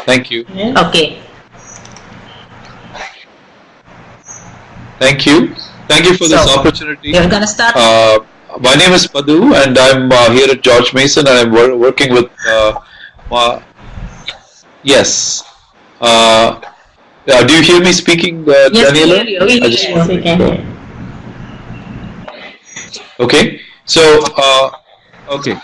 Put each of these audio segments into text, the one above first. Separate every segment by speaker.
Speaker 1: Thank you.
Speaker 2: Okay.
Speaker 1: Thank you. Thank you for this opportunity.
Speaker 2: You're gonna start.
Speaker 1: My name is Padhu, and I'm here at George Mason, and I'm working with. Yes. Do you hear me speaking,
Speaker 2: Yes,
Speaker 1: Daniela?
Speaker 2: we hear you. We can hear.
Speaker 1: Okay. So, okay.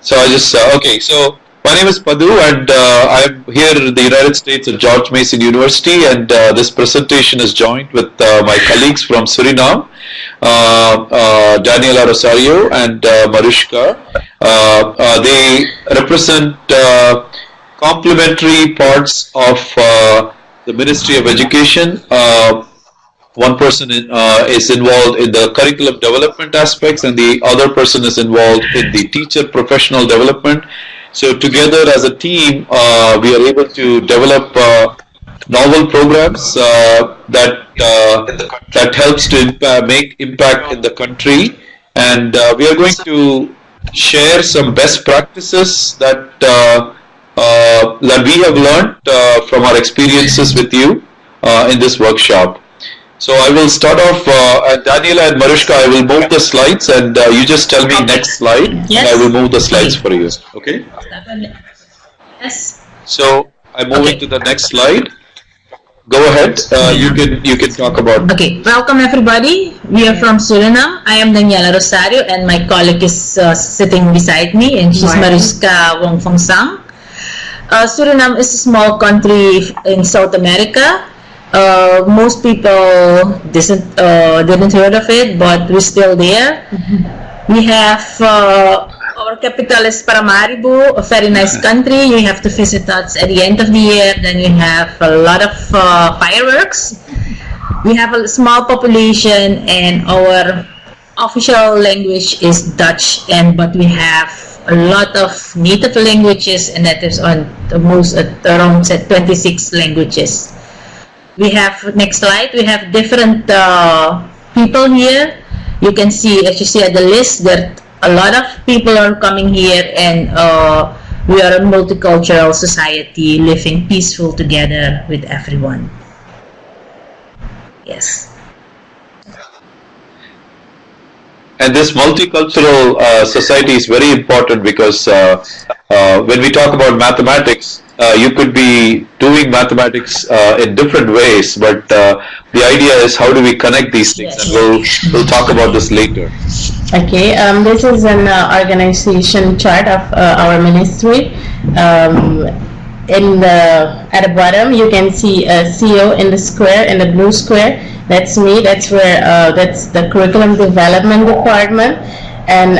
Speaker 1: So I just okay. So my name is Padhu, and I'm here in the United States at George Mason University, and this presentation is joined with my colleagues from Suriname, Daniela, Rosario, and Marushca. They represent complementary parts of the Ministry of Education. One person is involved in the curriculum development aspects, and the other person is involved in the teacher professional development. So together as a team, we are able to develop novel programs that helps to make impact in the country. And we are going to share some best practices that we have learned from our experiences with you in this workshop. So I will start off, Daniela and Marushca, I will move the slides, and you just tell me next slide,
Speaker 2: yes.
Speaker 1: and I will move the slides for you. Okay?
Speaker 2: Yes.
Speaker 1: So I'm moving to the next slide. Go ahead. You can talk about.
Speaker 2: Okay. Welcome everybody. We are from Suriname. I am Daniela Rosario, and my colleague is sitting beside me, and she's Marushca Wong Fong. Suriname is a small country in South America. Most people didn't heard of it, but we're still there. We have our capital is Paramaribo, a very nice country. You have to visit us at the end of the year. Then we have a lot of fireworks. We have a small population, and our official language is Dutch. But we have a lot of native languages, and that is on the most around 26 languages. We have, next slide, we have different people here. You can see, as you see at the list, that a lot of people are coming here, and we are a multicultural society living peaceful together with everyone. Yes.
Speaker 1: And this multicultural society is very important because when we talk about mathematics, you could be doing mathematics in different ways, but the idea is how do we connect these things, yes. And we'll talk about this later.
Speaker 3: Okay, this is an organization chart of our ministry. At the bottom, you can see a CEO in the square, in the blue square. That's me. That's where that's the curriculum development department. And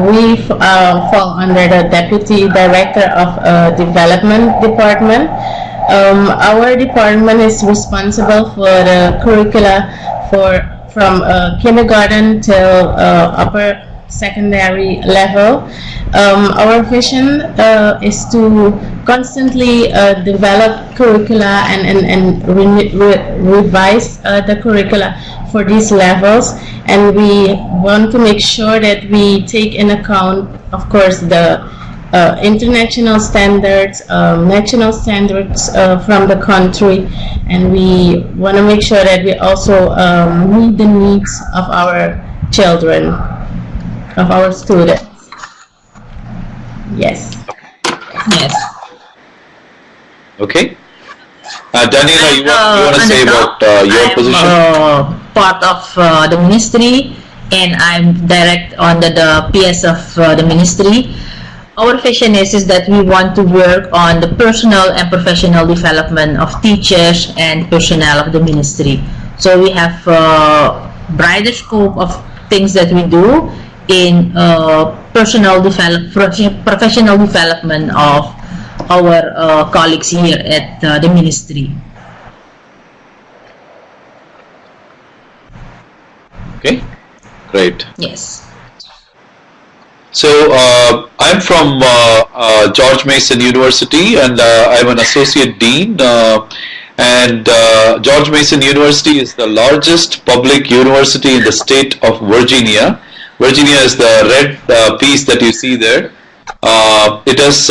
Speaker 3: we fall under the Deputy Director of Development Department. Our department is responsible for the curricula from kindergarten till upper secondary level. Our vision is to constantly develop curricula and revise the curricula for these levels, and we want to make sure that we take in account, of course, the international standards, national standards from the country, and we want to make sure that we also meet the needs of our children, of our students. Yes.
Speaker 2: Yes.
Speaker 1: Okay. Daniela, you want to say about your position?
Speaker 2: Part of the ministry, and I'm direct under the PS of the ministry. Our vision is that we want to work on the personal and professional development of teachers and personnel of the ministry. So we have a brighter scope of things that we do in professional development of our colleagues here at the ministry.
Speaker 1: Okay, great.
Speaker 2: Yes.
Speaker 1: So I'm from George Mason University, and I'm an associate dean. And George Mason University is the largest public university in the state of Virginia. Virginia is the red piece that you see there. It has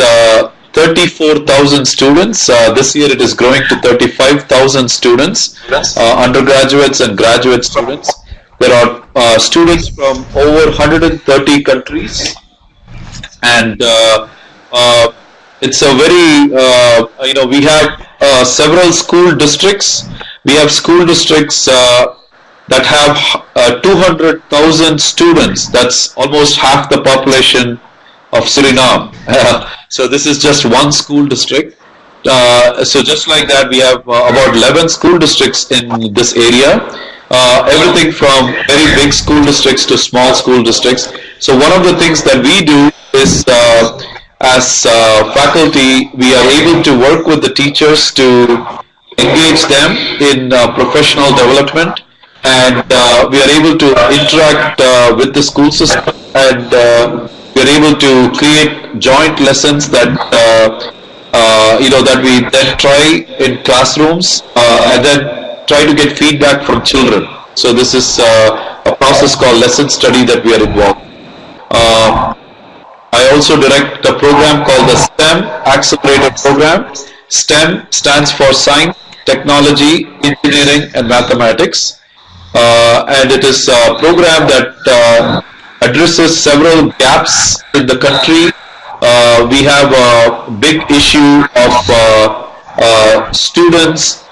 Speaker 1: 34,000 students. This year it is growing to 35,000 students, undergraduates and graduate students. There are students from over 130 countries, and it's a very, we have several school districts. We have school districts that have 200,000 students. That's almost half the population of Suriname. So this is just one school district. So just like that, we have about 11 school districts in this area. Everything from very big school districts to small school districts. So one of the things that we do is, as faculty, we are able to work with the teachers to engage them in professional development, and we are able to interact with the school system, and we are able to create joint lessons that that we then try in classrooms, and then try to get feedback from children. So this is a process called lesson study that we are involved. I also direct a program called the STEM Accelerator Program. STEM stands for Science, Technology, Engineering and Mathematics, and it is a program that addresses several gaps in the country. We have a big issue of students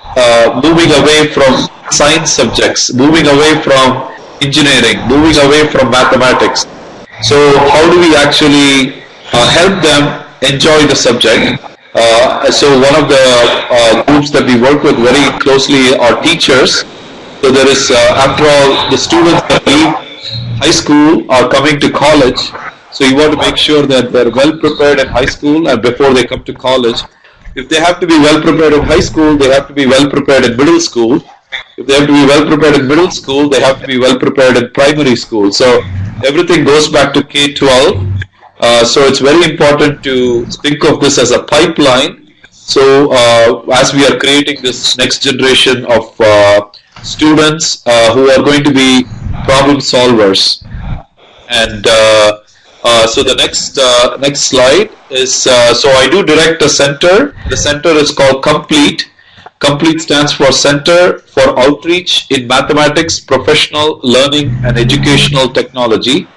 Speaker 1: moving away from science subjects, moving away from engineering, moving away from mathematics. So how do we actually help them enjoy the subject? So one of the groups that we work with very closely are teachers. So there is, after all, the students that leave high school are coming to college. So you want to make sure that they're well prepared in high school and before they come to college. If they have to be well prepared in high school, they have to be well prepared in middle school. If they have to be well prepared in middle school, they have to be well prepared in primary school. So everything goes back to K-12. So it's very important to think of this as a pipeline. So as we are creating this next generation of students who are going to be problem solvers. And so the next slide is, so I do direct a center. The center is called Complete. Complete stands for Center for Outreach in Mathematics, Professional Learning and Educational Technology,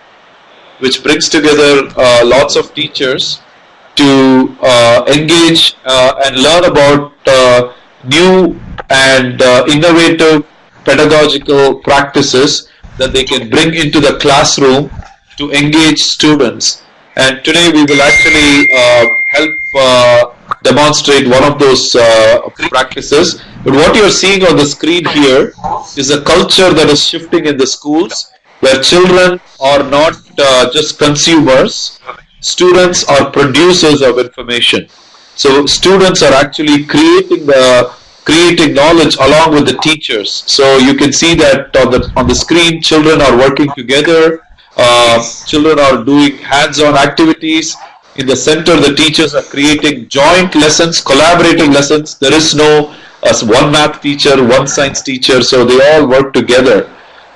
Speaker 1: which brings together lots of teachers to engage and learn about new and innovative pedagogical practices that they can bring into the classroom to engage students. And today we will actually help demonstrate one of those practices. But what you're seeing on the screen here is a culture that is shifting in the schools, where children are not just consumers, students are producers of information. So students are actually creating knowledge along with the teachers. So you can see that on the screen, children are working together. Children are doing hands-on activities. In the center, the teachers are creating joint lessons, collaborating lessons. There is no one math teacher, one science teacher, so they all work together.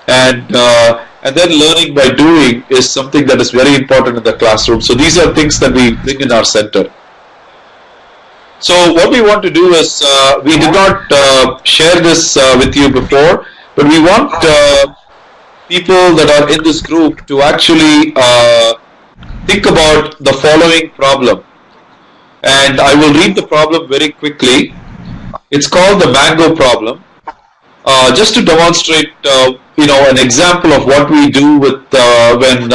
Speaker 1: And then learning by doing is something that is very important in the classroom. So these are things that we bring in our center. So what we want to do is, we did not share this with you before, but we want people that are in this group to actually think about the following problem. And I will read the problem very quickly. It's called the mango problem. Just to demonstrate, an example of what we do with when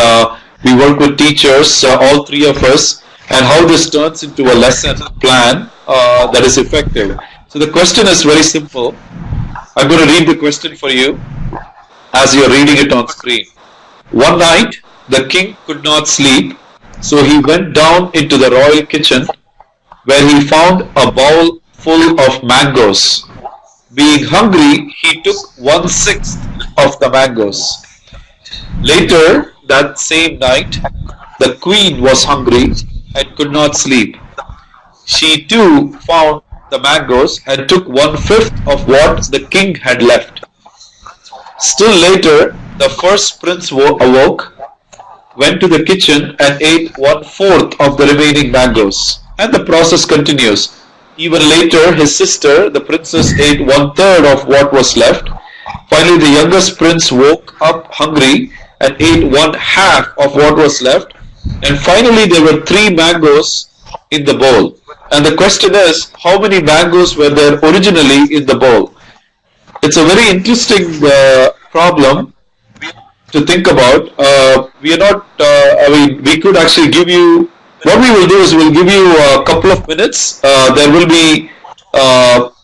Speaker 1: we work with teachers, all three of us, and how this turns into a lesson plan that is effective. So the question is very simple. I'm going to read the question for you as you're reading it on screen. One night, the king could not sleep, so he went down into the royal kitchen, where he found a bowl full of mangoes. Being hungry, he took 1/6 of the mangoes. Later that same night, the queen was hungry and could not sleep. She too found the mangoes and took 1/5 of what the king had left. Still later, the first prince awoke, went to the kitchen and ate 1/4 of the remaining mangoes. And the process continues. Even later, his sister, the princess, ate 1/3 of what was left. Finally, the youngest prince woke up hungry and ate 1/2 of what was left. And finally, there were 3 mangoes in the bowl. And the question is, how many mangoes were there originally in the bowl? It's a very interesting problem to think about. We are not, we could actually give you, what we will do is we'll give you a couple of minutes. There will be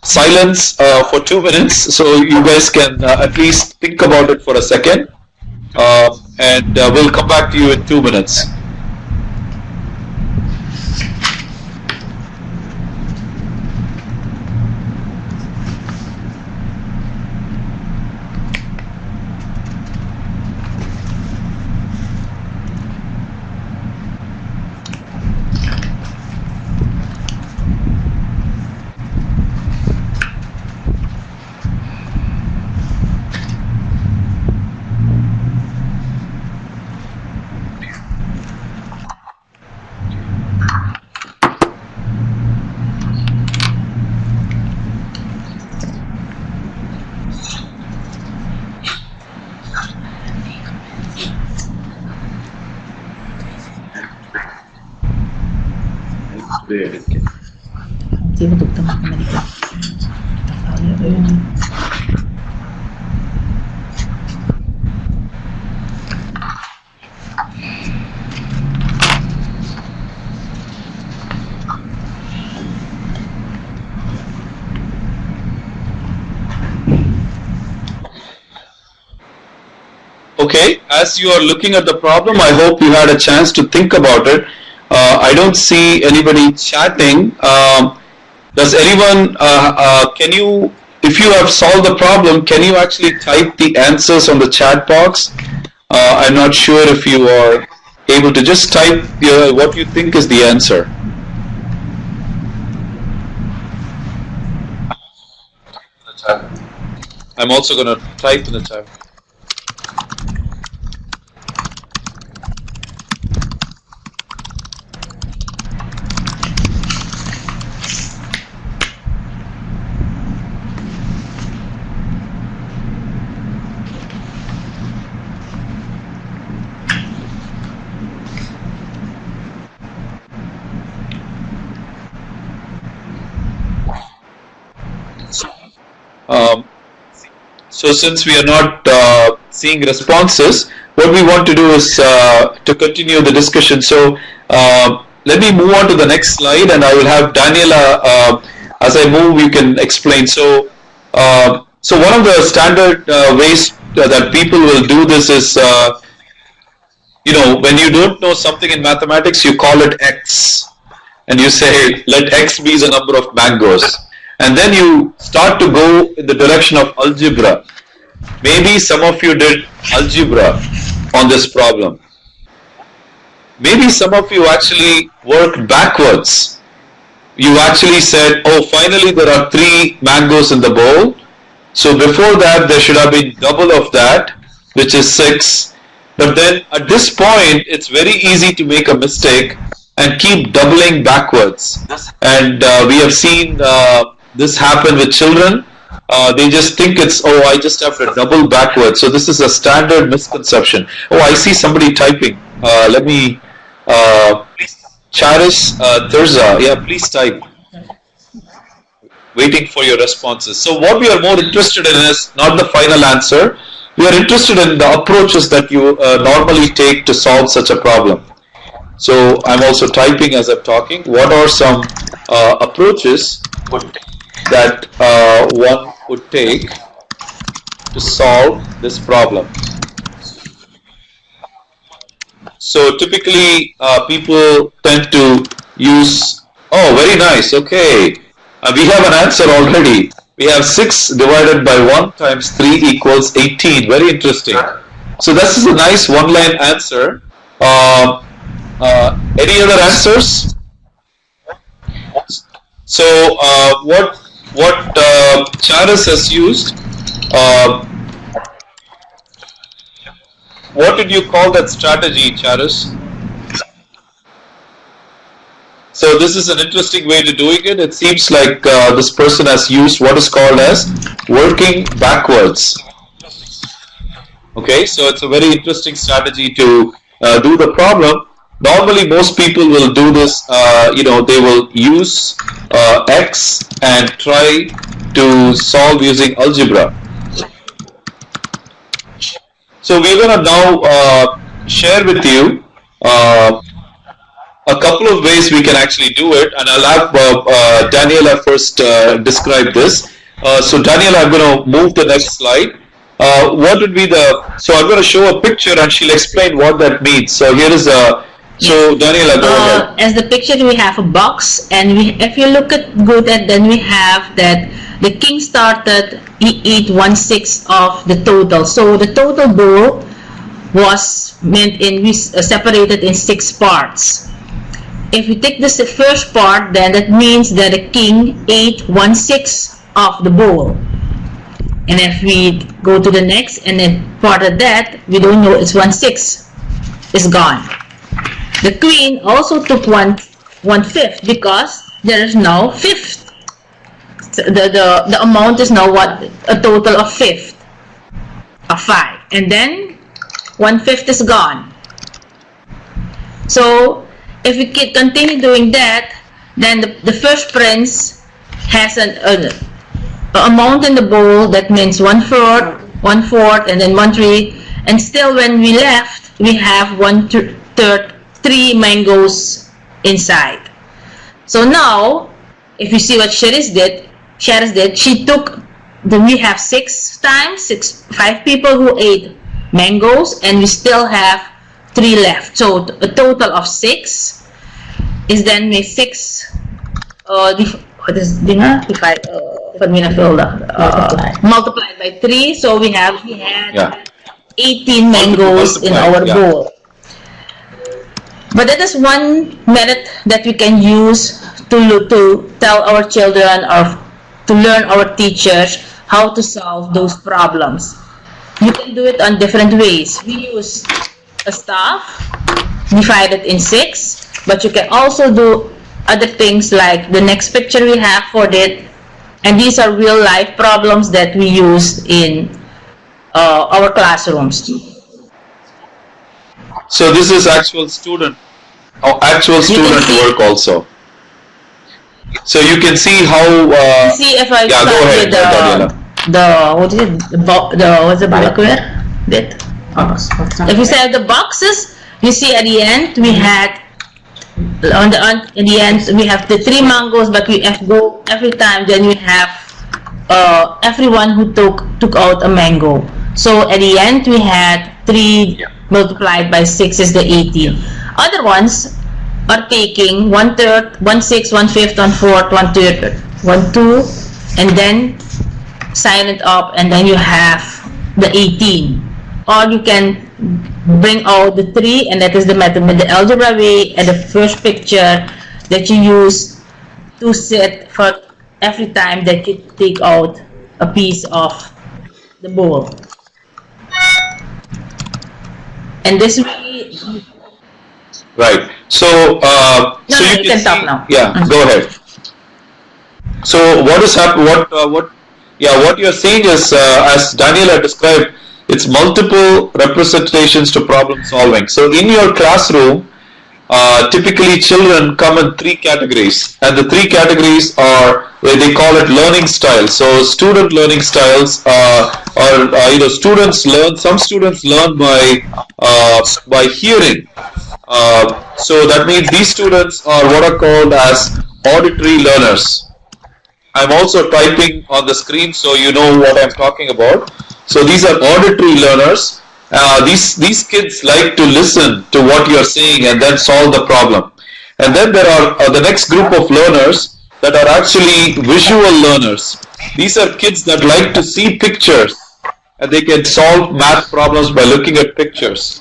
Speaker 1: silence for 2 minutes, so you guys can at least think about it for a second. And we'll come back to you in 2 minutes. Okay, as you are looking at the problem, I hope you had a chance to think about it. I don't see anybody chatting. Does anyone, can you, if you have solved the problem, can you actually type the answers on the chat box? I'm not sure if you are able to just type what you think is the answer. I'm also going to type in the chat. So since we are not seeing responses, what we want to do is to continue the discussion. So let me move on to the next slide, and I will have Daniela, as I move, you can explain. So, so one of the standard ways that people will do this is, when you don't know something in mathematics, you call it X. And you say, let X be the number of mangoes. And then you start to go in the direction of algebra. Maybe some of you did algebra on this problem. Maybe some of you actually worked backwards. You actually said, oh, finally there are 3 mangoes in the bowl. So before that, there should have been double of that, which is 6. But then at this point, it's very easy to make a mistake and keep doubling backwards. And we have seen this happen with children. They just think it's, oh, I just have to double backwards. So this is a standard misconception. Oh, I see somebody typing. Let me, Charis Thurza, yeah, please type. Waiting for your responses. So what we are more interested in is not the final answer. We are interested in the approaches that you normally take to solve such a problem. So I'm also typing as I'm talking. What are some approaches that one would take to solve this problem? So typically people tend to use, oh, very nice, okay. We have an answer already. We have 6 divided by 1 times 3 equals 18. Very interesting. So this is a nice one-line answer. Any other answers? So what Charis has used, what did you call that strategy, Charis? So this is an interesting way to doing it. It seems like this person has used what is called as working backwards. Okay, so it's a very interesting strategy to do the problem. Normally, most people will do this. They will use X and try to solve using algebra. So we're gonna now share with you a couple of ways we can actually do it, and I'll have Daniela first describe this. So Daniela, I'm going to move the next slide. What would be so I'm going to show a picture and she'll explain what that means. So here is so Daniela, go ahead.
Speaker 2: As the picture, we have a box, and if you look at then we have that the king started, he ate 1/6 of the total. So the total bowl was separated in 6 parts. If we take this the first part, then that means that the king ate 1/6 of the bowl. And if we go to the next, and then part of that, we don't know, it's 1/6. It's gone. The queen also took 1/5 because there is now 5th. The amount is now a total of 5th of 5. And then 1/5 is gone. So if we continue doing that, then the first prince has an amount in the bowl that means 1/4, 1/4, and then 1/3, and still when we left, we have 1/3, 3 mangoes inside. So now, if you see what Sherish did, she took. We have 5 people who ate mangoes, and we still have 3 left. So a total of 6 is then 6. What is multiplied by 3. So we had 18 mangoes in our bowl. But that is one method that we can use to tell our children or to learn our teachers how to solve those problems. You can do it on different ways. We use a staff, divide it in 6, but you can also do other things like the next picture we have for it, and these are real life problems that we use in our classrooms.
Speaker 1: So this is actual student work also. So you can see how.
Speaker 2: See if I
Speaker 1: go ahead, Daniela.
Speaker 2: what's the balaclava bit? If you say the boxes, you see at the end we had in the end we have the 3 mangoes, but we have go every time. Then we have everyone who took out a mango. So at the end we had 3 multiplied by 6 is the 18. Other ones are taking 1/3, 1/6, 1/5, 1/4, 1/3, 1/2, and then sign it up, and then you have the 18. Or you can bring out the 3, and that is the method with the algebra way, and the first picture that you use to set for every time that you take out a piece of the bowl. And this way.
Speaker 1: Right. So
Speaker 2: you can talk now.
Speaker 1: Yeah, go ahead. So what is what you're seeing is, as Daniela described, it's multiple representations to problem solving. So in your classroom, typically children come in 3 categories, and the 3 categories are, they call it learning styles. So student learning styles students learn. Some students learn by hearing. So that means these students are what are called as auditory learners. I'm also typing on the screen so you know what I'm talking about. So these are auditory learners. These kids like to listen to what you're saying and then solve the problem. And then there are the next group of learners that are actually visual learners. These are kids that like to see pictures, and they can solve math problems by looking at pictures.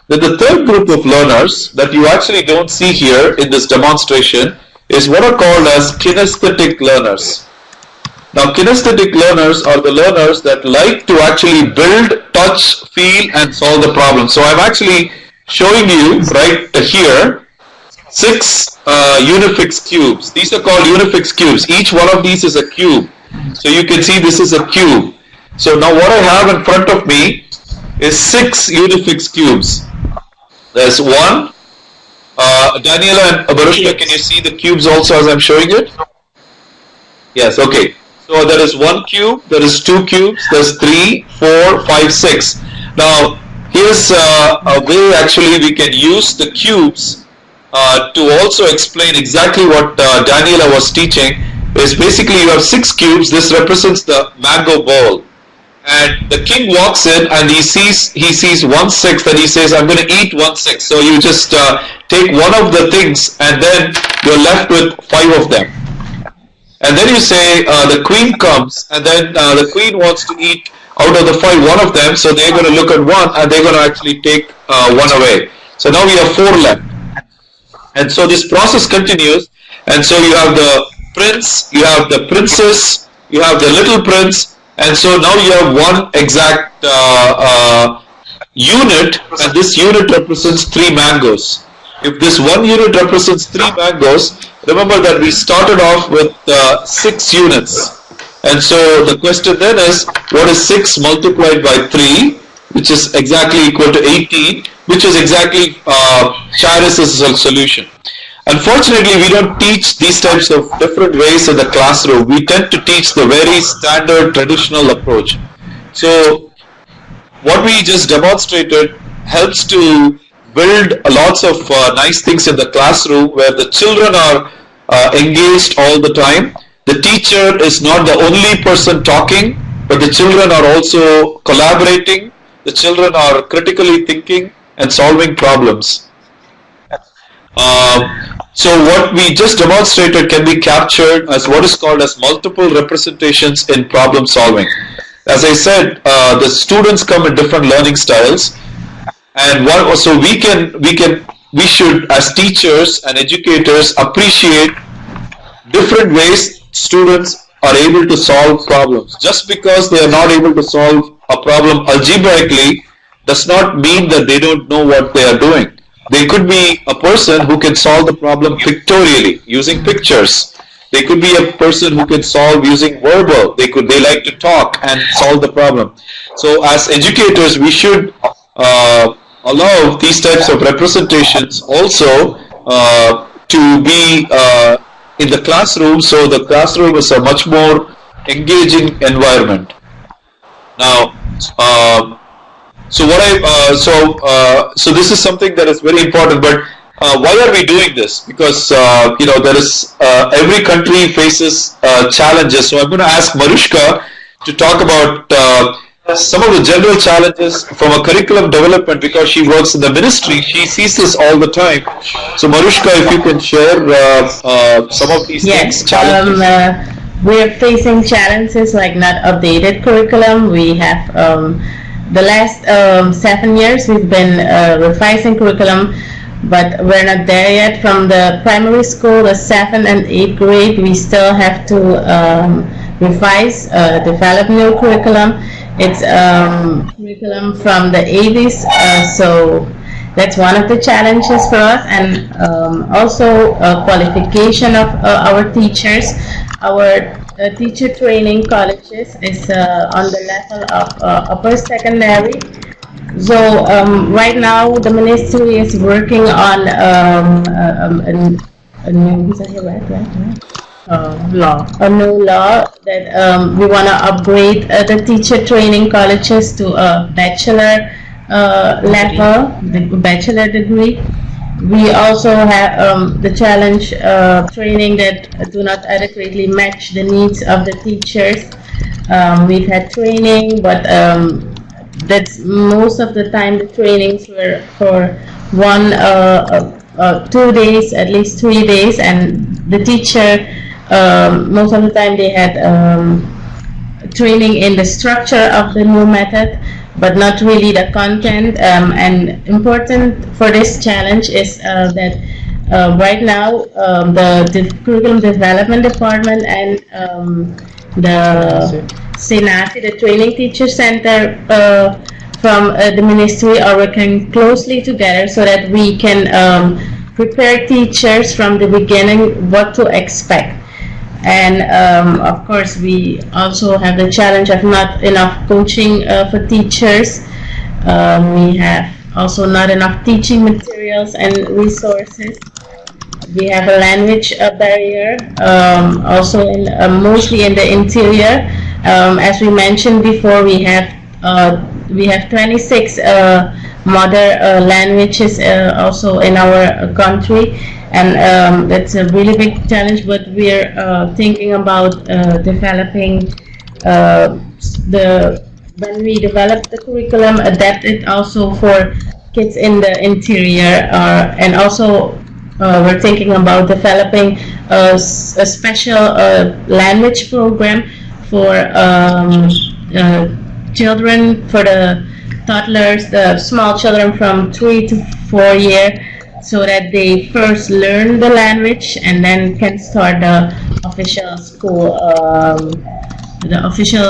Speaker 1: Then the third group of learners that you actually don't see here in this demonstration is what are called as kinesthetic learners. Now, kinesthetic learners are the learners that like to actually build, touch, feel, and solve the problem. So I'm actually showing you right here 6 unifix cubes. These are called unifix cubes. Each one of these is a cube. So you can see this is a cube. So now what I have in front of me is 6 unifix cubes. There's one. Daniela and Marushca, can you see the cubes also as I'm showing it? Yes, okay. So there is 1 cube, there is 2 cubes, there's 3, 4, 5, 6. Now, here's a way actually we can use the cubes to also explain exactly what Daniela was teaching. Is basically you have 6 cubes, this represents the mango bowl. And the king walks in and he sees 1/6 and he says, I'm going to eat 1/6. So you just take one of the things and then you're left with 5 of them. And then you say the queen comes and then the queen wants to eat out of the 5 one of them. So they're going to look at one and they're going to actually take one away. So now we have 4 left. And so this process continues. And so you have the prince, you have the princess, you have the little prince. And so now you have one exact unit, and this unit represents 3 mangoes. If this one unit represents 3 mangoes, remember that we started off with 6 units. And so the question then is, what is 6 multiplied by 3, which is exactly equal to 18, which is exactly Charis's solution. Unfortunately, we don't teach these types of different ways in the classroom. We tend to teach the very standard traditional approach. So what we just demonstrated helps to build lots of nice things in the classroom where the children are engaged all the time. The teacher is not the only person talking, but the children are also collaborating. The children are critically thinking and solving problems. So what we just demonstrated can be captured as what is called as multiple representations in problem solving. As I said, the students come in different learning styles, and we should as teachers and educators appreciate different ways students are able to solve problems. Just because they are not able to solve a problem algebraically does not mean that they don't know what they are doing. They could be a person who can solve the problem pictorially, using pictures. They could be a person who can solve using verbal. They like to talk and solve the problem. So as educators, we should allow these types of representations also to be in the classroom, so the classroom is a much more engaging environment. Now, so this is something that is very important. But why are we doing this? Because there is every country faces challenges. So I'm going to ask Marushca to talk about some of the general challenges from a curriculum development, because she works in the ministry. She sees this all the time. So Marushca, if you can share some of these things, challenges.
Speaker 3: We're facing challenges like not updated curriculum. We have the last 7 years we've been revising curriculum, but we're not there yet. From the primary school, the 7th and 8th grade, we still have to revise, develop new curriculum. It's curriculum from the 80s, so that's one of the challenges for us, and also qualification of our teachers. Our teacher training colleges is on the level of upper secondary. So right now the ministry is working on a new law that we want to upgrade the teacher training colleges to a bachelor level, the bachelor degree. We also have the challenge training that do not adequately match the needs of the teachers. We've had training, but that's most of the time the trainings were for 2 days, at least 3 days, and the teacher most of the time they had training in the structure of the new method, but not really the content. And important for this challenge is that right now the curriculum development department and the SENATI, the Training Teacher Center from the ministry, are working closely together so that we can prepare teachers from the beginning what to expect. And of course, we also have the challenge of not enough coaching for teachers. We have also not enough teaching materials and resources. We have a language barrier, also mostly in the interior. As we mentioned before, we have 26 mother languages also in our country, and that's a really big challenge. But we're thinking about developing when we develop the curriculum, adapt it also for kids in the interior, and also we're thinking about developing a special language program for children, for the toddlers, the small children from 3 to 4 years, so that they first learn the language and then can start the official school, the official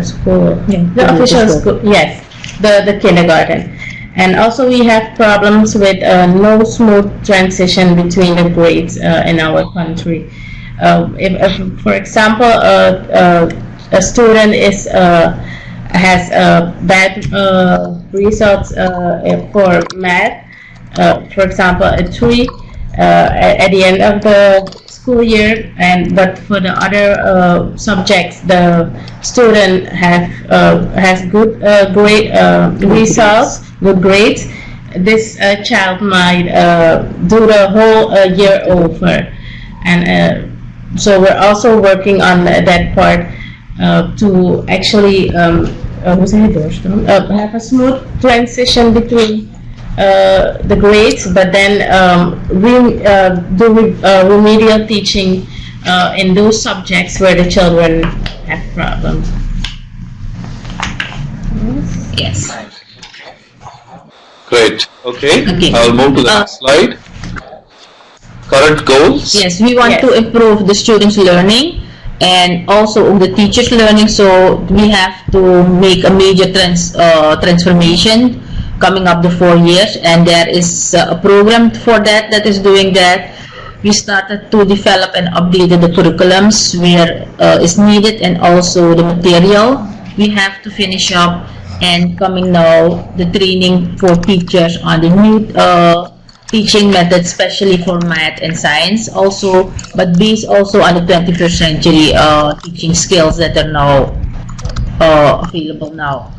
Speaker 3: school, the official school, yes, the kindergarten. And also we have problems with no smooth transition between the grades in our country. If for example, a student has bad results for math, for example, a 3 at the end of the school year, but for the other subjects, the student has good grade results, good grades. This child might do the whole year over, and so we're also working on that part to actually have a smooth transition between the grades, but then do remedial teaching in those subjects where the children have problems.
Speaker 2: Yes.
Speaker 1: Great. Okay.
Speaker 2: Okay.
Speaker 1: I'll move to the next slide. Current goals.
Speaker 2: Yes, we want to improve the students' learning and also the teachers' learning. So we have to make a major transformation coming up the 4 years, and there is a program for that is doing that. We started to develop and update the curriculums where is needed, and also the material we have to finish up, and coming now the training for teachers on the new teaching methods, especially for math and science also, but based also on the 21st century teaching skills that are now available now.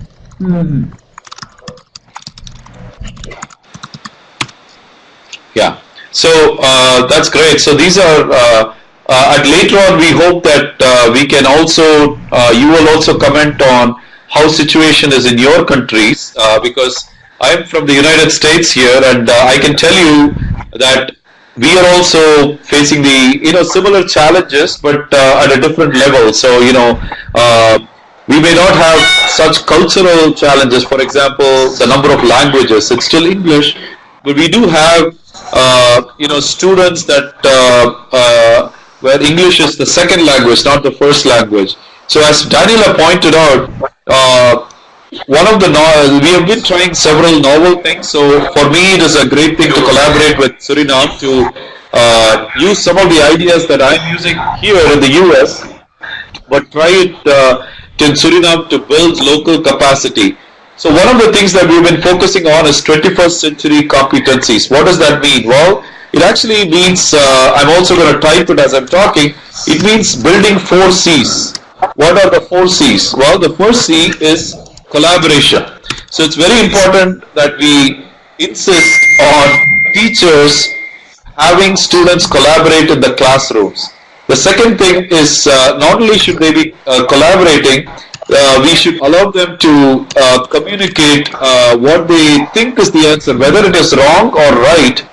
Speaker 1: Yeah. So that's great. So these are and later on we hope that we can also you will also comment on how situation is in your countries, because I'm from the United States here, and I can tell you that we are also facing the similar challenges, but at a different level. So we may not have such cultural challenges. For example, the number of languages, it's still English, but we do have students that where English is the second language, not the first language. So as Daniela pointed out, one of the we have been trying several novel things. So for me, it is a great thing to collaborate with Suriname to use some of the ideas that I'm using here in the US, but try it in Suriname to build local capacity. So one of the things that we've been focusing on is 21st century competencies. What does that mean? Well, it actually means, I'm also going to type it as I'm talking, it means building 4 C's. What are the 4 C's? Well, the first C is collaboration. So it's very important that we insist on teachers having students collaborate in the classrooms. The second thing is not only should they be collaborating, we should allow them to communicate what they think is the answer, whether it is wrong or right.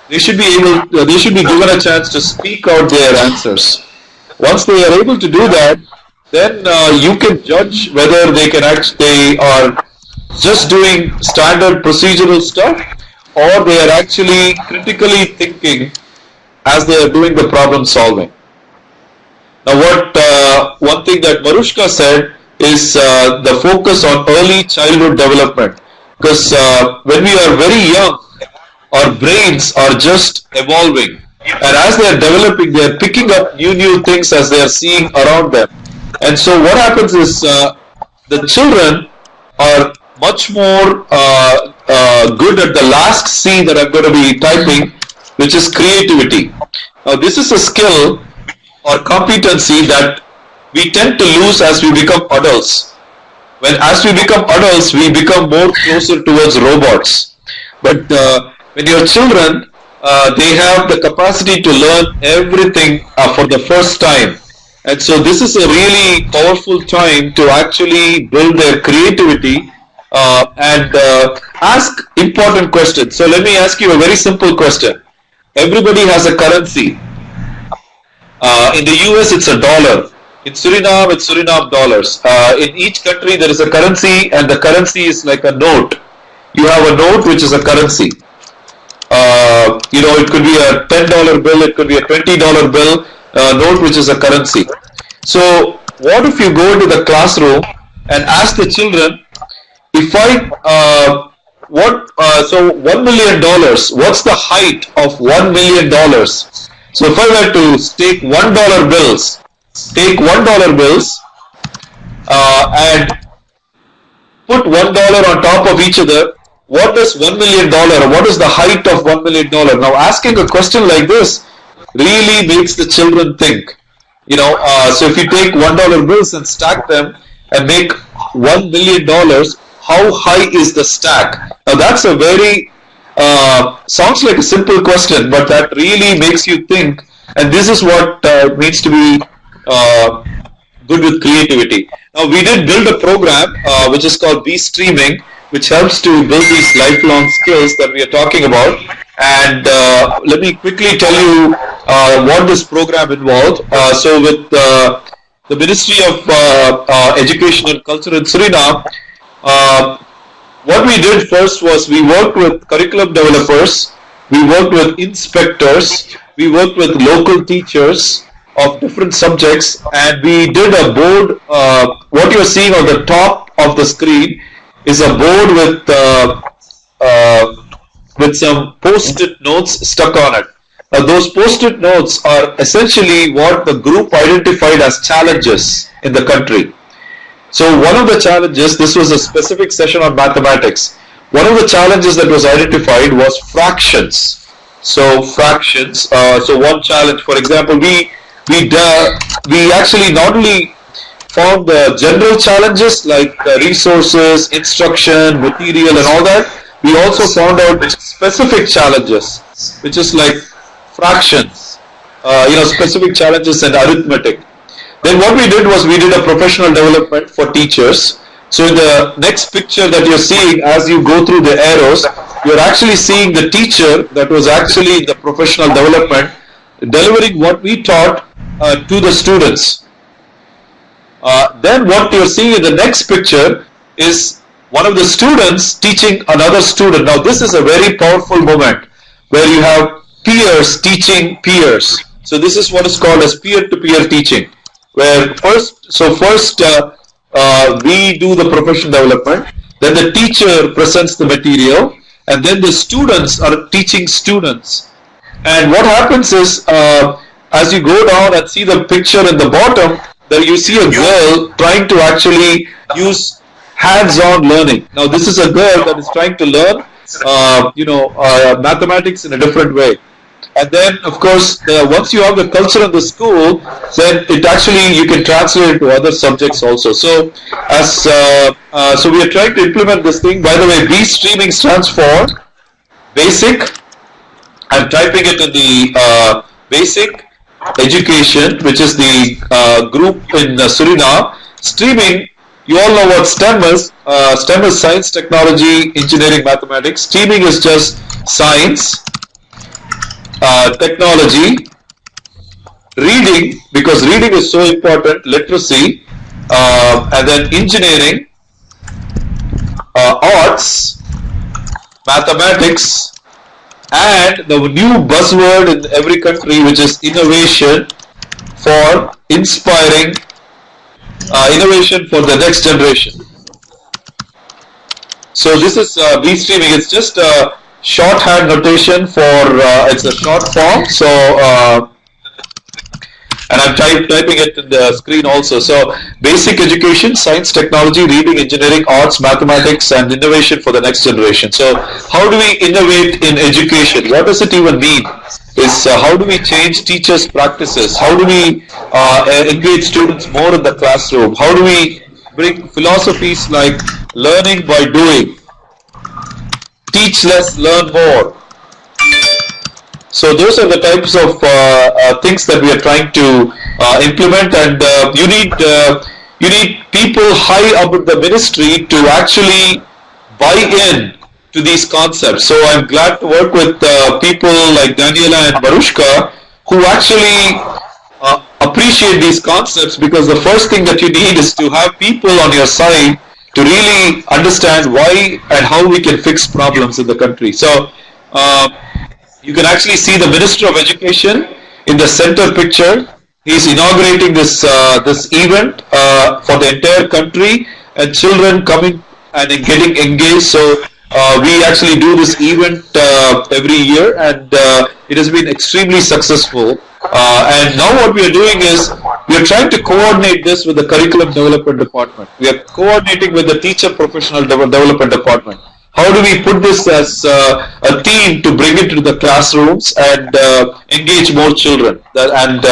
Speaker 1: They should be given a chance to speak out their answers. Once they are able to do that, then you can judge whether they are just doing standard procedural stuff, or they are actually critically thinking as they are doing the problem solving. Now, one thing that Marushca said is the focus on early childhood development. because when we are very young, our brains are just evolving, and as they are developing, they are picking up new things as they are seeing around them. And so what happens is the children are much more good at the last C that I'm going to be typing, which is creativity. Now this is a skill or competency that we tend to lose as we become adults. As we become adults, we become more closer towards robots. But when you're children, they have the capacity to learn everything for the first time. And so this is a really powerful time to actually build their creativity and ask important questions. So let me ask you a very simple question. Everybody has a currency. In the US, it's a dollar. In Suriname, it's Suriname dollars. In each country, there is a currency, and the currency is like a note. You have a note, which is a currency. It could be a $10 bill, it could be a $20 bill, note, which is a currency. So, what if you go into the classroom and ask the children, if so $1 million, what's the height of $1 million? So, if I were to take $1 bills, and put $1 on top of each other, what is $1 million? What is the height of $1 million? Now, asking a question like this really makes the children think. So if you take $1 bills and stack them and make $1 million, how high is the stack? Now, that's a very sounds like a simple question, but that really makes you think. And this is what needs to be good with creativity. Now, we did build a program which is called Be Streaming, which helps to build these lifelong skills that we are talking about. And let me quickly tell you what this program involved. So with the Ministry of Education and Culture in Suriname, what we did first was we worked with curriculum developers, we worked with inspectors, we worked with local teachers of different subjects, and we did a board. What you're seeing on the top of the screen is a board with some post-it notes stuck on it. Those post-it notes are essentially what the group identified as challenges in the country. So one of the challenges, this was a specific session on mathematics. One of the challenges that was identified was fractions. So fractions. So one challenge, for example, we actually not only found the general challenges like resources, instruction, material, and all that. We also found out specific challenges, which is like fractions, specific challenges and arithmetic. Then what we did was we did a professional development for teachers. So in the next picture that you're seeing, as you go through the arrows, you're actually seeing the teacher that was actually in the professional development delivering what we taught to the students. Then what you're seeing in the next picture is one of the students teaching another student. Now this is a very powerful moment where you have peers teaching peers. So this is what is called as peer-to-peer teaching, where first we do the professional development, then the teacher presents the material, and then the students are teaching students. And what happens is, as you go down and see the picture in the bottom, there you see a girl trying to actually use hands-on learning. Now this is a girl that is trying to learn, mathematics in a different way. And then, of course, once you have the culture in the school, then it actually you can translate it to other subjects also. So, so we are trying to implement this thing. By the way, B streaming stands for basic. I'm typing it in the basic education, which is the group in Suriname. Streaming, you all know what STEM is. STEM is science, technology, engineering, mathematics. Streaming is just science, technology, reading, because reading is so important, literacy, and then engineering, arts, mathematics, and the new buzzword in every country, which is innovation, for inspiring innovation for the next generation. So this is restreaming. It's just a shorthand notation for it's a short form. So and I'm typing it in the screen also. So basic education, science, technology, reading, engineering, arts, mathematics, and innovation for the next generation. So how do we innovate in education? What does it even mean? Is how do we change teachers' practices? How do we engage students more in the classroom? How do we bring philosophies like learning by doing, teach less, learn more? So those are the types of things that we are trying to implement, and you need people high up in the ministry to actually buy in to these concepts. So I'm glad to work with people like Daniela and Marushca who actually appreciate these concepts, because the first thing that you need is to have people on your side to really understand why and how we can fix problems in the country. So you can actually see the Minister of Education in the center picture. He's inaugurating this event for the entire country, and children coming and getting engaged. So we actually do this event every year, and it has been extremely successful. And now what we are doing is we are trying to coordinate this with the Curriculum Development Department. We are coordinating with the Teacher Professional Development Department. How do we put this as a team to bring it to the classrooms and engage more children, and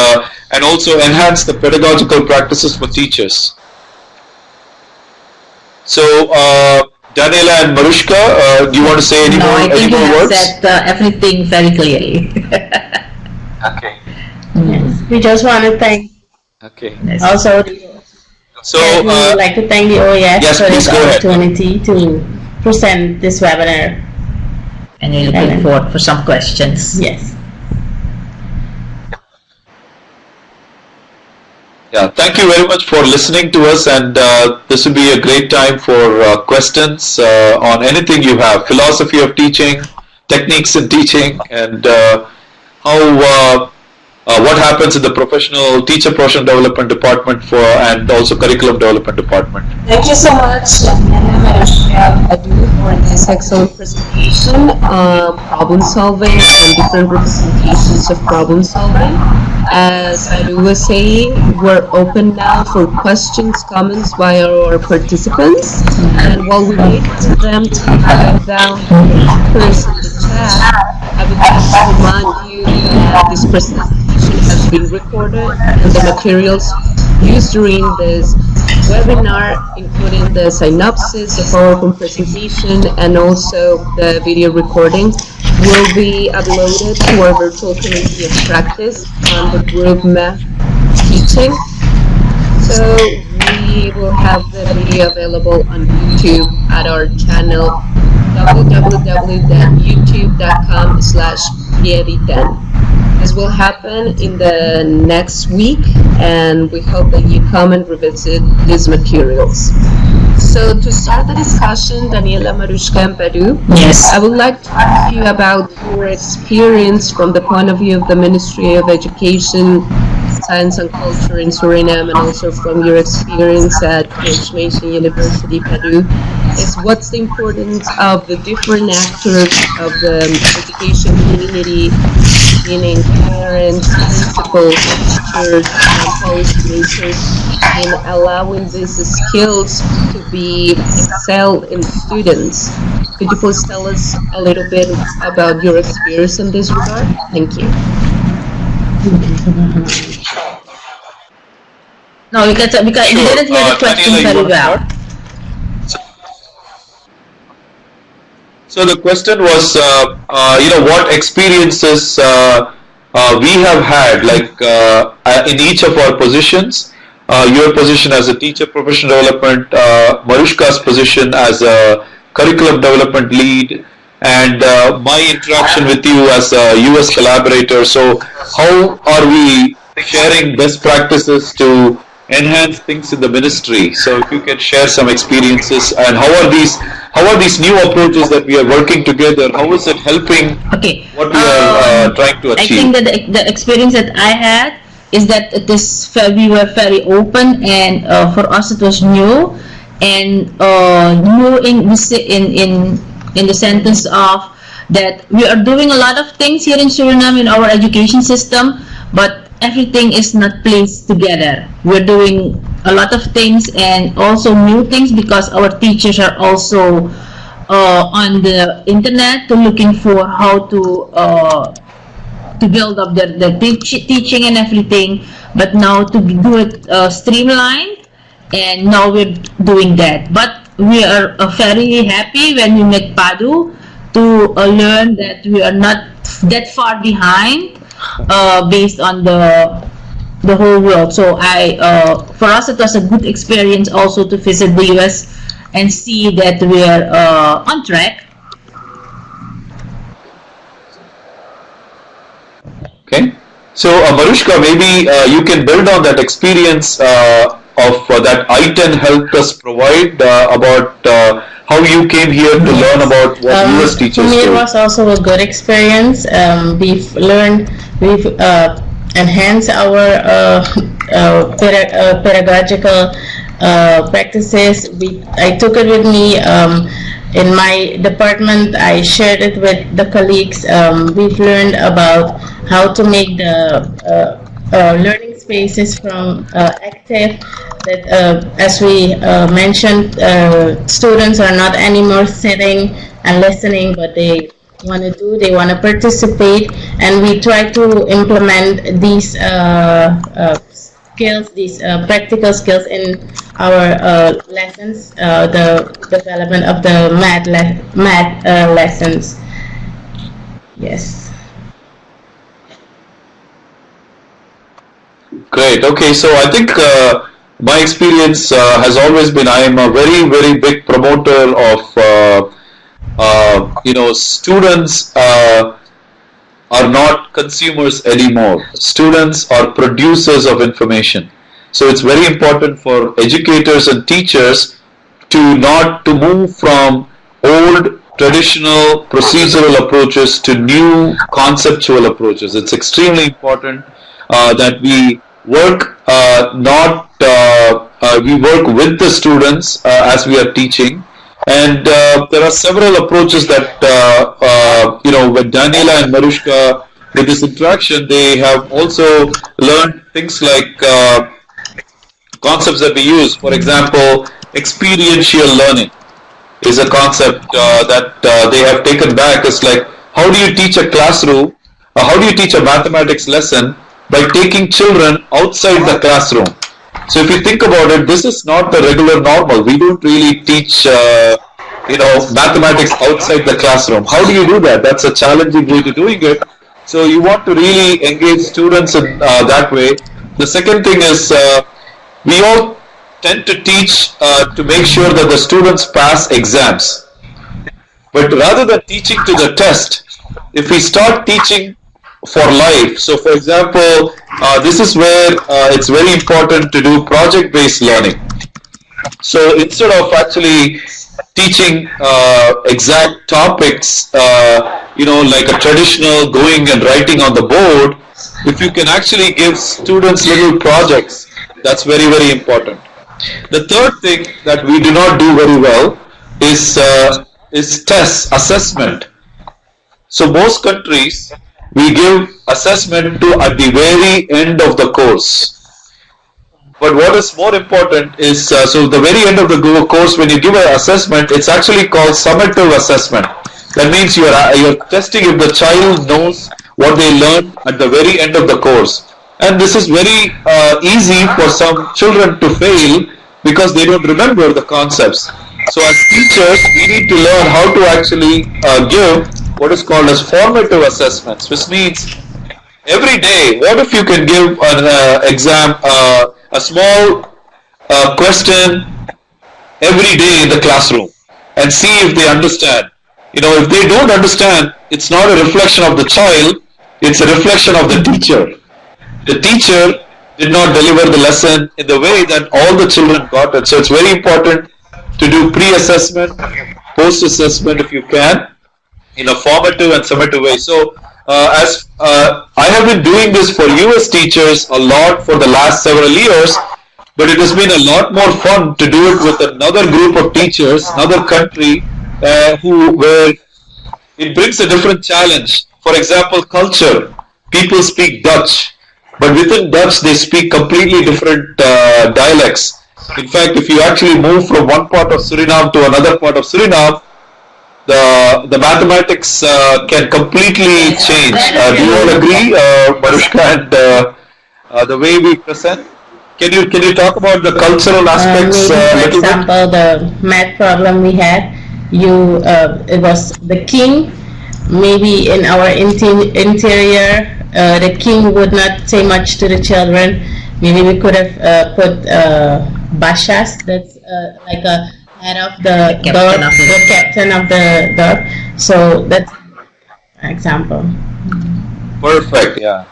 Speaker 1: also enhance the pedagogical practices for teachers? So, Daniela and Marushca, do you want to say any more words?
Speaker 2: No, I think you have said everything very clearly.
Speaker 1: Okay.
Speaker 3: Yes. We just want to thank also.
Speaker 1: So,
Speaker 3: we'd like to thank the OES for this opportunity to present this webinar.
Speaker 2: And we're looking forward for some questions.
Speaker 3: Yes.
Speaker 1: Yeah, thank you very much for listening to us, and this will be a great time for questions on anything you have, philosophy of teaching, techniques in teaching, and how what happens in the Teacher Professional Development Department and also Curriculum Development Department.
Speaker 4: Thank you so much, Daniela, for this excellent presentation on problem solving and different representations of problem solving. As Adu was saying, we're open now for questions, comments by our participants. And while we wait for them to come down first in the chat, I would like to remind you that this presentation has been recorded, and the materials used during this webinar, including the synopsis, the PowerPoint presentation, and also the video recording, will be uploaded to our virtual community of practice on the group Math Teaching. So we will have the video available on YouTube at our channel www.youtube.com/Piedi10. This will happen in the next week, and we hope that you come and revisit these materials. So to start the discussion, Daniela, Marushca, and Peru,
Speaker 2: Yes.
Speaker 4: I would like to ask you about your experience from the point of view of the Ministry of Education, Science and Culture in Suriname, and also from your experience at George Mason University, Peru, is what's the importance of the different actors of the education community, meaning parents, principals, teachers, and policymakers, in allowing these skills to be excelled in students. Could you please tell us a little bit about your experience in this regard? Thank you.
Speaker 2: No, you didn't hear the question very well.
Speaker 1: So the question was, what experiences we have had, like in each of our positions. Your position as a teacher professional development, Marushka's position as a curriculum development lead, and my interaction with you as a US collaborator. So how are we sharing best practices to enhance things in the ministry? So if you can share some experiences, and how are these new approaches that we are working together, how is it helping what we are trying to achieve?
Speaker 2: I think that the experience that I had is that we were very open, and for us it was new and new in the sentence of that we are doing a lot of things here in Suriname in our education system, but everything is not placed together. We're doing a lot of things and also new things because our teachers are also on the internet to looking for how to build up the teaching and everything, but now to do it streamlined, and now we're doing that. But we are very happy when we met Padu to learn that we are not that far behind based on the whole world. So for us it was a good experience also to visit the US and see that we are on track.
Speaker 1: Okay. So, Marushka, maybe you can build on that experience of that I-10 helped us provide about how you came here to learn about what US
Speaker 3: For
Speaker 1: teachers
Speaker 3: me, it
Speaker 1: do.
Speaker 3: was also a good experience. We've enhanced our pedagogical practices. I took it with me in my department. I shared it with the colleagues. We've learned about how to make the learning spaces from active. That as we mentioned, students are not anymore sitting and listening, but they want to participate, and we try to implement these skills, these practical skills in our lessons, the development of the math lessons. Yes.
Speaker 1: Great. Okay. So I think my experience has always been I am a very, very big promoter of students are not consumers anymore. Students are producers of information. So it's very important for educators and teachers to move from old traditional procedural approaches to new conceptual approaches. It's extremely important that we work we work with the students as we are teaching. And there are several approaches that, with Daniela and Marushka, with this interaction, they have also learned things like concepts that we use. For example, experiential learning is a concept that they have taken back. It's like, how do you teach a classroom? How do you teach a mathematics lesson by taking children outside the classroom? So if you think about it, this is not the regular normal. We don't really teach, mathematics outside the classroom. How do you do that? That's a challenging way to doing it. So you want to really engage students in that way. The second thing is we all tend to teach to make sure that the students pass exams. But rather than teaching to the test, if we start teaching for life. So for example, this is where it's very important to do project-based learning. So instead of actually teaching exact topics, like a traditional going and writing on the board, if you can actually give students little projects, that's very, very important. The third thing that we do not do very well is tests, assessment. So most countries, we give assessment at the very end of the course. But what is more important is, so the very end of the course, when you give an assessment, it's actually called summative assessment. That means you're testing if the child knows what they learned at the very end of the course. And this is very easy for some children to fail because they don't remember the concepts. So as teachers, we need to learn how to actually give what is called as formative assessments, which means every day, what if you can give an exam, a small question every day in the classroom and see if they understand. If they don't understand, it's not a reflection of the child, it's a reflection of the teacher. The teacher did not deliver the lesson in the way that all the children got it. So it's very important to do pre-assessment, post-assessment if you can, in a formative and summative way. So I have been doing this for US teachers a lot for the last several years, but it has been a lot more fun to do it with another group of teachers, another country, where it brings a different challenge. For example, culture. People speak Dutch, but within Dutch they speak completely different dialects. In fact, if you actually move from one part of Suriname to another part of Suriname, the mathematics can completely change. Do you all agree, Marushka, and the way we present? Can you talk about the cultural aspects
Speaker 3: Maybe,
Speaker 1: a
Speaker 3: for
Speaker 1: little bit?
Speaker 3: example, the math problem we had, it was the king. Maybe in our interior, the king would not say much to the children. Maybe we could have put bashas. That's like a head of the dog, the captain of the dog. So that's an example.
Speaker 1: Perfect. Yeah.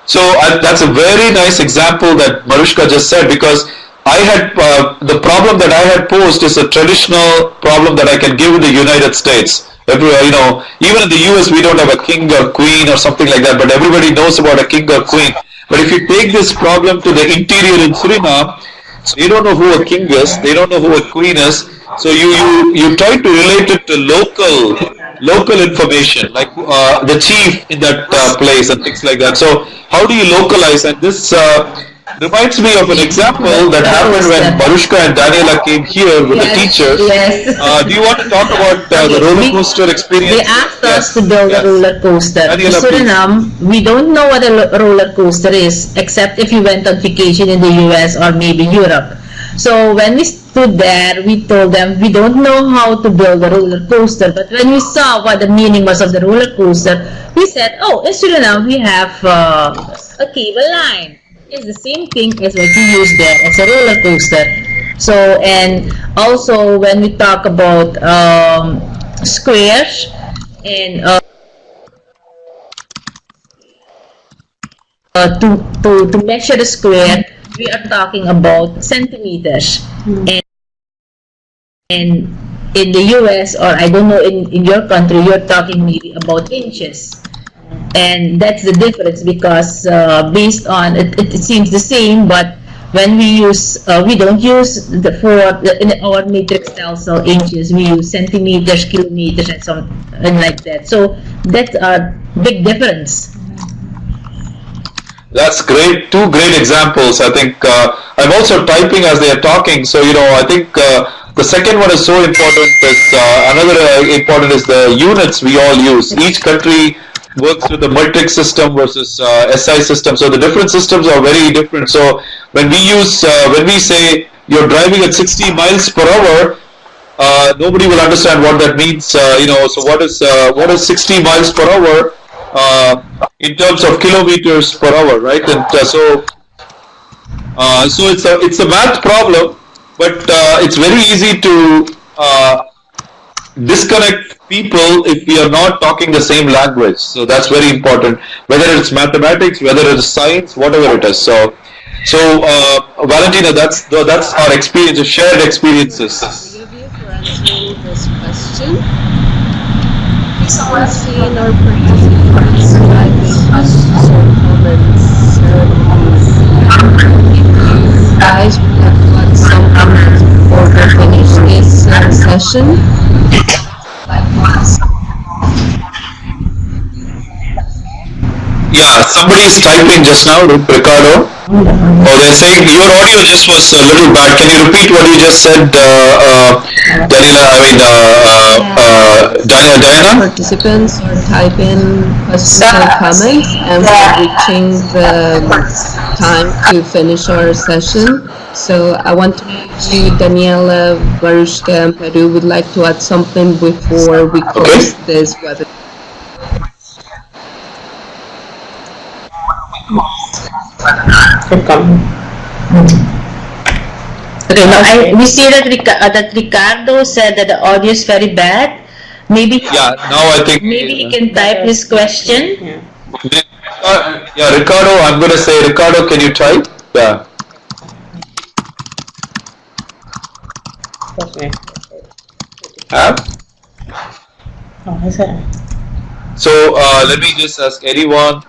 Speaker 1: So that's a very nice example that Marushka just said, because I had the problem that I had posed is a traditional problem that I can give in the United States. Even in the US we don't have a king or queen or something like that, but everybody knows about a king or queen. But if you take this problem to the interior in Suriname, they don't know who a king is, they don't know who a queen is. So you try to relate it to local information, like the chief in that place and things like that. So how do you localize? And this reminds me of an example that happened when Marushka and Daniela came here with the teachers.
Speaker 2: Yes.
Speaker 1: Do you want to talk about the roller coaster experience?
Speaker 2: They asked us to build a roller coaster. In
Speaker 1: Daniela,
Speaker 2: Suriname, we don't know what a roller coaster is, except if you went on vacation in the US or maybe Europe. So when we stood there, we told them we don't know how to build a roller coaster. But when we saw what the meaning was of the roller coaster, we said, oh, in Suriname we have a cable line. It's the same thing as what you use there as a roller coaster. So, and also when we talk about squares and to measure the square, we are talking about centimeters. And in the US, or I don't know, in your country, you're talking maybe about inches. And that's the difference, because based on it seems the same, but when we don't use in our matrix style inches, we use centimeters, kilometers, and like that. So that's a big difference.
Speaker 1: That's great. Two great examples. I think I'm also typing as they are talking. So I think the second one is so important. Another important is the units we all use. Each country works with the matrix system versus SI system. So the different systems are very different. So when we say you're driving at 60 miles per hour, nobody will understand what that means. So what is 60 miles per hour in terms of kilometers per hour, right? And so it's a math problem, but it's very easy to disconnect people if we are not talking the same language. So that's very important, whether it's mathematics, whether it's science, whatever it is. So Valentina, that's our experience, shared experiences.
Speaker 4: Olivia, for answering this question. We've seen our participants writing questions or comments. If you guys would like to add some comments before we finish this session.
Speaker 1: Yeah, somebody's typing just now, Ricardo. Oh, they're saying your audio just was a little bad. Can you repeat what you just said, Daniela? Diana?
Speaker 4: Participants are typing questions and comments, and we're reaching the time to finish our session. So I want to know if you, Daniela, Marushka, and Peru would like to add something before we close this webinar.
Speaker 2: Okay, now we see that Ricardo said that the audio is very bad. Maybe
Speaker 1: now I think
Speaker 2: maybe he can type his question.
Speaker 1: Yeah, Ricardo, I'm going to say, Ricardo, can you type? Yeah. So let me just ask anyone.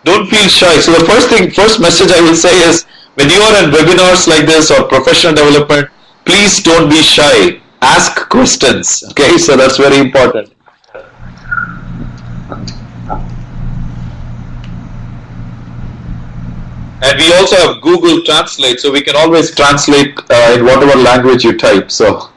Speaker 1: don't feel shy. So the first message I will say is, when you are in webinars like this or professional development, please don't be shy. Ask questions. Okay, so that's very important. And we also have Google Translate, so we can always translate in whatever language you type. So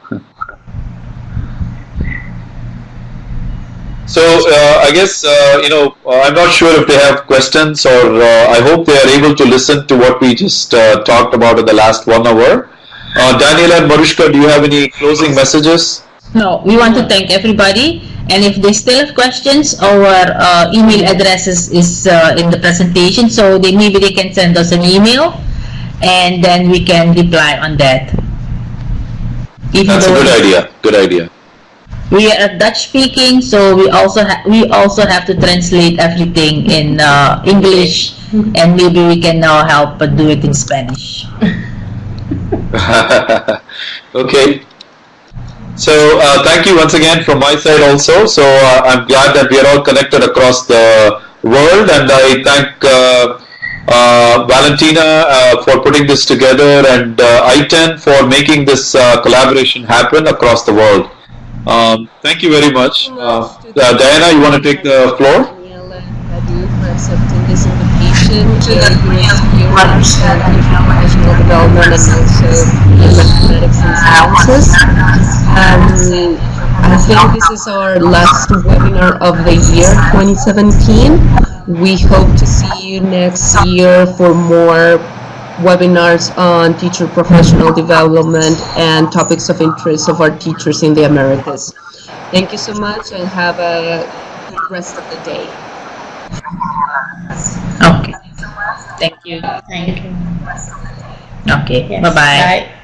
Speaker 1: I guess, I'm not sure if they have questions, or I hope they are able to listen to what we just talked about in the last 1 hour. Daniela and Marushca, do you have any closing messages?
Speaker 2: No, we want to thank everybody. And if they still have questions, our email addresses is in the presentation, so maybe they can send us an email, and then we can reply on that.
Speaker 1: That's a good idea. Good idea.
Speaker 2: We are Dutch speaking, so we also have to translate everything in English, and maybe we can now help do it in Spanish.
Speaker 1: Okay. So thank you once again from my side also. So I'm glad that we are all connected across the world, and I thank Valentina for putting this together, and I-10 for making this collaboration happen across the world. Thank you very much. Diana, you want to take the floor?
Speaker 4: Daniela and for accepting this invitation to the professional development and also in mathematics and sciences. I think this is our last webinar of the year 2017. We hope to see you next year for more webinars on teacher professional development and topics of interest of our teachers in the Americas. Thank you so much, and have a good rest of the day.
Speaker 2: Okay. Thank you.
Speaker 3: Thank you.
Speaker 2: Okay.
Speaker 3: Yes.
Speaker 2: Bye-bye.
Speaker 3: Bye.